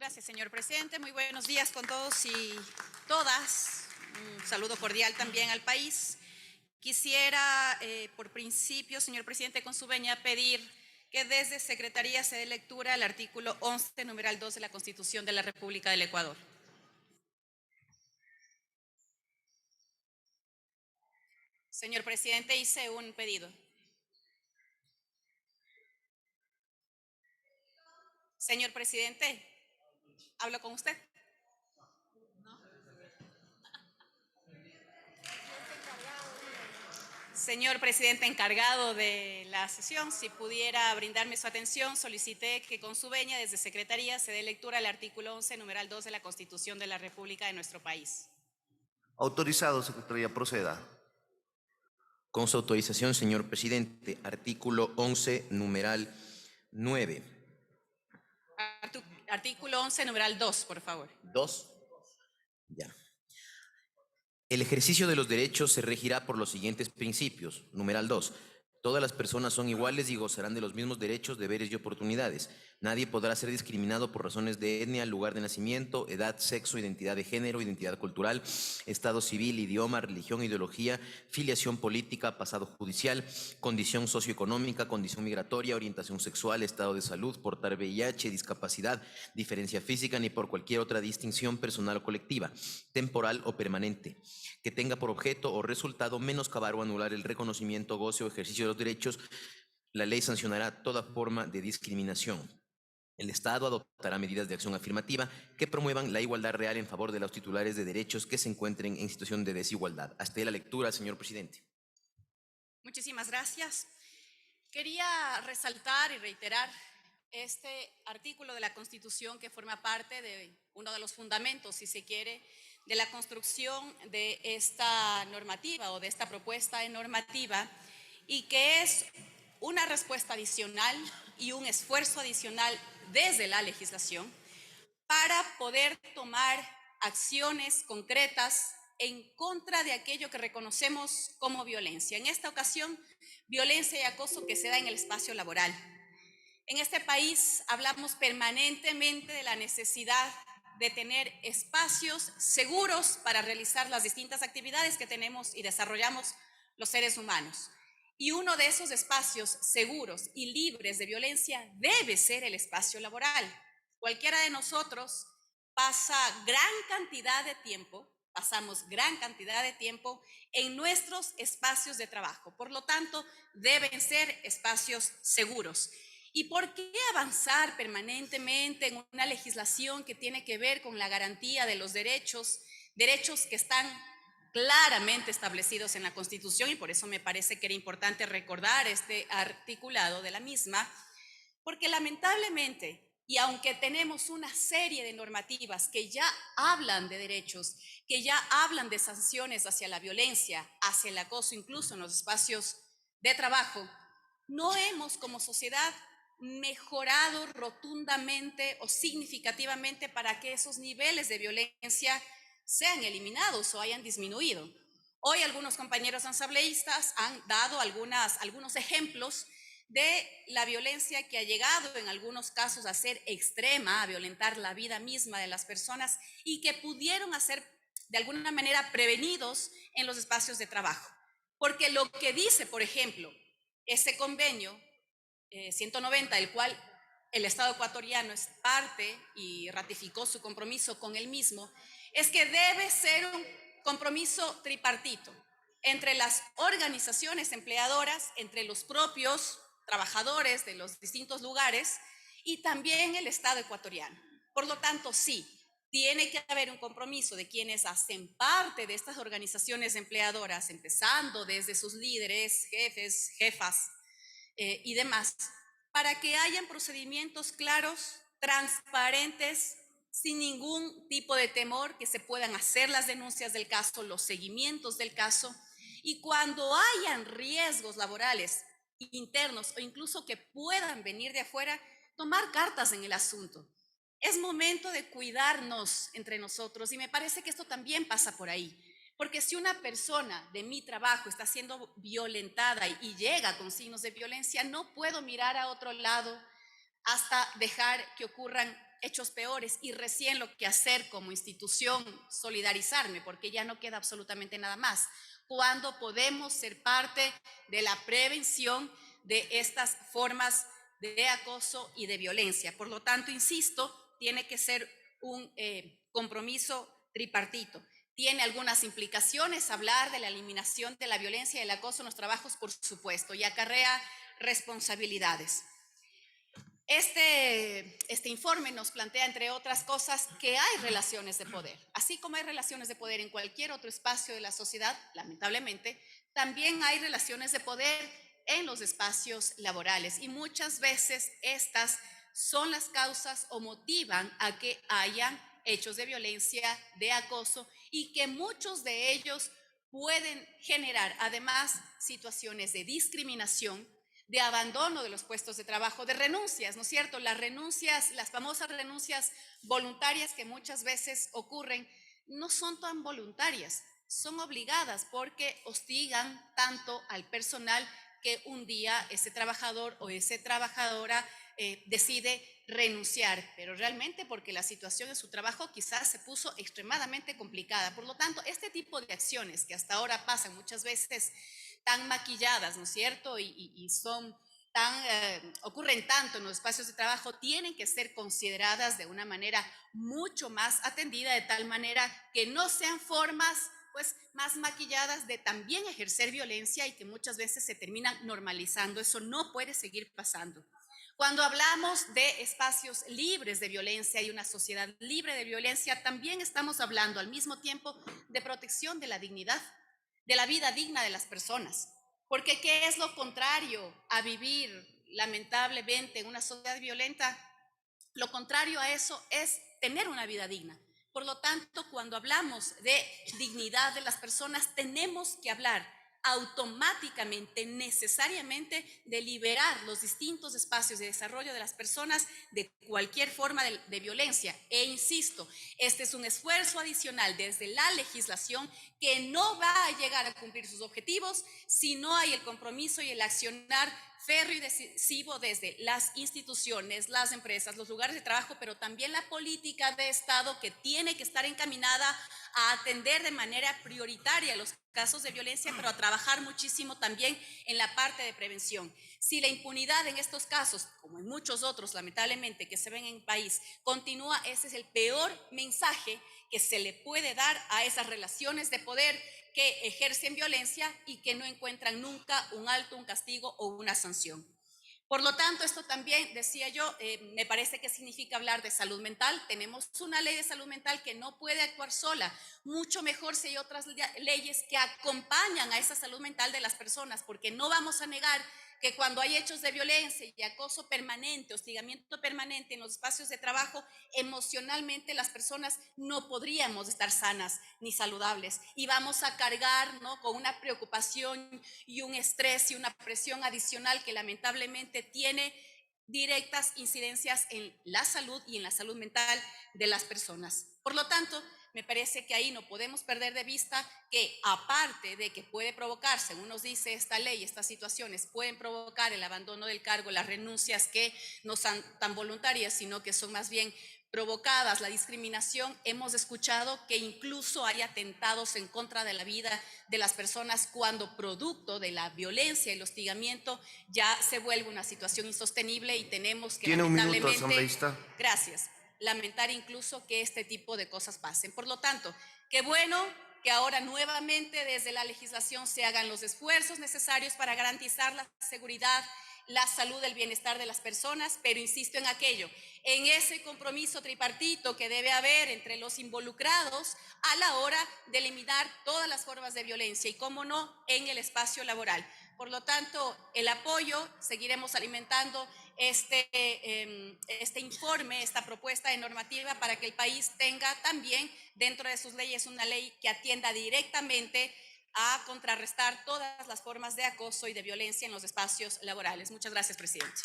Gracias, señor presidente. Muy buenos días con todos y todas. Un saludo cordial también al país. Quisiera, por principio, señor presidente, con su venia, pedir que desde Secretaría se dé lectura al artículo 11, numeral 2 de la Constitución de la República del Ecuador. Señor presidente, hice un pedido. Señor presidente, ¿hablo con usted? Señor presidente encargado de la sesión, si pudiera brindarme su atención, solicité que con su venia desde Secretaría se dé lectura al artículo 11, numeral 2 de la Constitución de la República de nuestro país. Autorizado, Secretaría, proceda. Con su autorización, señor presidente, artículo 11, numeral 9. Artículo 11, numeral 2, por favor. 2. Ya. El ejercicio de los derechos se regirá por los siguientes principios. Numeral 2. Todas las personas son iguales y gozarán de los mismos derechos, deberes y oportunidades. Nadie podrá ser discriminado por razones de etnia, lugar de nacimiento, edad, sexo, identidad de género, identidad cultural, estado civil, idioma, religión, ideología, filiación política, pasado judicial, condición socioeconómica, condición migratoria, orientación sexual, estado de salud, portar VIH, discapacidad, diferencia física, ni por cualquier otra distinción personal o colectiva, temporal o permanente, que tenga por objeto o resultado menoscabar o anular el reconocimiento, goce o ejercicio de los derechos. La ley sancionará toda forma de discriminación. El Estado adoptará medidas de acción afirmativa que promuevan la igualdad real en favor de los titulares de derechos que se encuentren en situación de desigualdad. Hasta ahí la lectura, señor presidente. Muchísimas gracias. Quería resaltar y reiterar este artículo de la Constitución que forma parte de uno de los fundamentos, si se quiere, de la construcción de esta normativa o de esta propuesta de normativa, y que es una respuesta adicional y un esfuerzo adicional desde la legislación para poder tomar acciones concretas en contra de aquello que reconocemos como violencia. En esta ocasión, violencia y acoso que se da en el espacio laboral. En este país hablamos permanentemente de la necesidad de tener espacios seguros para realizar las distintas actividades que tenemos y desarrollamos los seres humanos. Y uno de esos espacios seguros y libres de violencia debe ser el espacio laboral. Cualquiera de nosotros pasamos gran cantidad de tiempo en nuestros espacios de trabajo. Por lo tanto, deben ser espacios seguros. ¿Y por qué avanzar permanentemente en una legislación que tiene que ver con la garantía de los derechos que están claramente establecidos en la Constitución? Y por eso me parece que era importante recordar este articulado de la misma, porque lamentablemente, y aunque tenemos una serie de normativas que ya hablan de derechos, que ya hablan de sanciones hacia la violencia, hacia el acoso, incluso en los espacios de trabajo, no hemos como sociedad mejorado rotundamente o significativamente para que esos niveles de violencia sean eliminados o hayan disminuido. Hoy algunos compañeros asambleístas han dado algunos ejemplos de la violencia que ha llegado en algunos casos a ser extrema, a violentar la vida misma de las personas y que pudieron ser de alguna manera prevenidos en los espacios de trabajo. Porque lo que dice, por ejemplo, ese convenio 190, del cual el Estado ecuatoriano es parte y ratificó su compromiso con él mismo, es que debe ser un compromiso tripartito entre las organizaciones empleadoras, entre los propios trabajadores de los distintos lugares y también el Estado ecuatoriano. Por lo tanto, sí, tiene que haber un compromiso de quienes hacen parte de estas organizaciones empleadoras, empezando desde sus líderes, jefes, jefas y demás, para que hayan procedimientos claros, transparentes, sin ningún tipo de temor, que se puedan hacer las denuncias del caso, los seguimientos del caso, y cuando hayan riesgos laborales internos o incluso que puedan venir de afuera, tomar cartas en el asunto. Es momento de cuidarnos entre nosotros y me parece que esto también pasa por ahí. Porque si una persona de mi trabajo está siendo violentada y llega con signos de violencia, no puedo mirar a otro lado hasta dejar que ocurran hechos peores y recién lo que hacer como institución, solidarizarme, porque ya no queda absolutamente nada más. Cuando podemos ser parte de la prevención de estas formas de acoso y de violencia. Por lo tanto, insisto, tiene que ser un compromiso tripartito. Tiene algunas implicaciones hablar de la eliminación de la violencia y el acoso en los trabajos, por supuesto, y acarrea responsabilidades. Este informe nos plantea, entre otras cosas, que hay relaciones de poder. Así como hay relaciones de poder en cualquier otro espacio de la sociedad, lamentablemente, también hay relaciones de poder en los espacios laborales. Y muchas veces estas son las causas o motivan a que hayan hechos de violencia, de acoso, y que muchos de ellos pueden generar además situaciones de discriminación, de abandono de los puestos de trabajo, de renuncias, ¿no es cierto? Las renuncias, las famosas renuncias voluntarias que muchas veces ocurren, no son tan voluntarias, son obligadas porque hostigan tanto al personal que un día ese trabajador o esa trabajadora decide renunciar, pero realmente porque la situación en su trabajo quizás se puso extremadamente complicada. Por lo tanto, este tipo de acciones que hasta ahora pasan muchas veces tan maquilladas, ¿no es cierto? Y son ocurren tanto en los espacios de trabajo, tienen que ser consideradas de una manera mucho más atendida, de tal manera que no sean formas pues más maquilladas de también ejercer violencia y que muchas veces se terminan normalizando. Eso no puede seguir pasando. Cuando hablamos de espacios libres de violencia y una sociedad libre de violencia, también estamos hablando al mismo tiempo de protección de la dignidad, de la vida digna de las personas. Porque ¿qué es lo contrario a vivir lamentablemente en una sociedad violenta? Lo contrario a eso es tener una vida digna. Por lo tanto, cuando hablamos de dignidad de las personas, tenemos que hablar automáticamente, necesariamente, de liberar los distintos espacios de desarrollo de las personas de cualquier forma de violencia. E insisto, este es un esfuerzo adicional desde la legislación que no va a llegar a cumplir sus objetivos si no hay el compromiso y el accionar férreo y decisivo desde las instituciones, las empresas, los lugares de trabajo, pero también la política de Estado, que tiene que estar encaminada a atender de manera prioritaria los casos de violencia, pero a trabajar muchísimo también en la parte de prevención. Si la impunidad en estos casos, como en muchos otros lamentablemente que se ven en el país, continúa, ese es el peor mensaje que se le puede dar a esas relaciones de poder que ejercen violencia y que no encuentran nunca un alto, un castigo o una sanción. Por lo tanto, esto también, decía yo, me parece que significa hablar de salud mental. Tenemos una ley de salud mental que no puede actuar sola. Mucho mejor si hay otras leyes que acompañan a esa salud mental de las personas, porque no vamos a negar que cuando hay hechos de violencia y acoso permanente, hostigamiento permanente en los espacios de trabajo, emocionalmente las personas no podríamos estar sanas ni saludables y vamos a cargar, ¿no?, con una preocupación y un estrés y una presión adicional que lamentablemente tiene directas incidencias en la salud y en la salud mental de las personas. Por lo tanto, me parece que ahí no podemos perder de vista que aparte de que puede provocar, según nos dice esta ley, estas situaciones pueden provocar el abandono del cargo, las renuncias que no son tan voluntarias, sino que son más bien provocadas, la discriminación. Hemos escuchado que incluso hay atentados en contra de la vida de las personas cuando producto de la violencia y el hostigamiento ya se vuelve una situación insostenible y tenemos que Tiene un minuto, lamentablemente, asambleísta. gracias, lamentar incluso que este tipo de cosas pasen. Por lo tanto, qué bueno que ahora nuevamente desde la legislación se hagan los esfuerzos necesarios para garantizar la seguridad, la salud, el bienestar de las personas, pero insisto en aquello, en ese compromiso tripartito que debe haber entre los involucrados a la hora de eliminar todas las formas de violencia y, cómo no, en el espacio laboral. Por lo tanto, el apoyo, seguiremos alimentando este informe, esta propuesta de normativa para que el país tenga también dentro de sus leyes una ley que atienda directamente a contrarrestar todas las formas de acoso y de violencia en los espacios laborales. Muchas gracias, presidente.